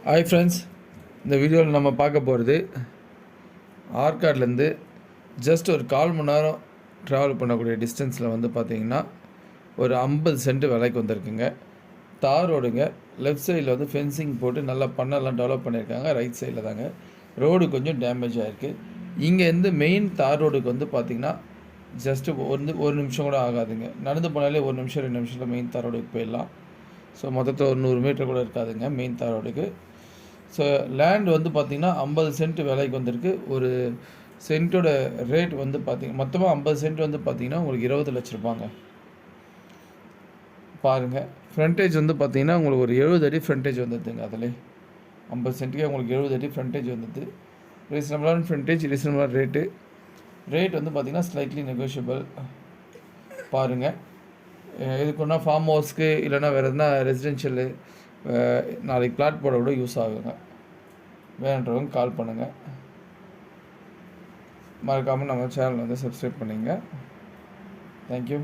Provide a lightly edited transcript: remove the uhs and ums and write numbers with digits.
Hi friends, இந்த வீடியோவில் நம்ம பார்க்க போகிறது ஆற்காட்லேருந்து ஜஸ்ட் ஒரு 1/4 மணி நேரம் ட்ராவல் பண்ணக்கூடிய டிஸ்டன்ஸில் வந்து பார்த்திங்கன்னா ஒரு 50 சென்ட் விலைக்கு வந்திருக்குங்க. தார் ரோடுங்க. லெஃப்ட் சைடில் வந்து ஃபென்சிங் போட்டு நல்லா பண்ணெல்லாம் டெவலப் பண்ணியிருக்காங்க. ரைட் சைடில் தாங்க ரோடு கொஞ்சம் டேமேஜ் ஆகிருக்கு. இங்கேருந்து மெயின் தார் ரோடுக்கு வந்து பார்த்திங்கன்னா ஜஸ்ட்டு ஒரு நிமிஷம் கூட ஆகாதுங்க. நடந்து போனாலே 1 நிமிஷம் 2 நிமிஷத்தில் மெயின் தார் ரோடுக்கு போயிடலாம். ஸோ மொத்தத்தில் ஒரு 100 மீட்டர் கூட இருக்காதுங்க மெயின் தார் ரோடுக்கு. ஸோ லேண்ட் வந்து பார்த்திங்கன்னா 50 சென்ட் விலைக்கு வந்திருக்கு. ஒரு சென்ட்டோட ரேட் வந்து பார்த்திங்கன்னா மொத்தமாக 50 சென்ட் வந்து பார்த்திங்கன்னா உங்களுக்கு 20 லட்ச ரூபாங்க. பாருங்கள், ஃப்ரண்டேஜ் வந்து பார்த்திங்கன்னா உங்களுக்கு ஒரு 70 அடி ஃப்ரண்டேஜ் வந்துடுதுங்க. அதில் 50 சென்ட்டுக்கே உங்களுக்கு 70 அடி ஃப்ரண்டேஜ் வந்துடுது. ரீசனபிளான ஃப்ரண்டேஜ், ரீசனபிளான ரேட் வந்து பார்த்திங்கன்னா ஸ்லைட்லி நெகோஷியபிள். பாருங்கள், இதுக்கு ஒன்றா ஃபார்ம் ஹவுஸ்க்கு இல்லைனா வேறு எதுனா ரெசிடென்ஷியலு நாளைக்கு பிளாட் போட கூட யூஸ் ஆகுங்க. வேணுன்றவங்க கால் பண்ணுங்கள். மறக்காமல் நம்ம சேனல் வந்து சப்ஸ்கிரைப் பண்ணிங்க. தேங்க்யூ.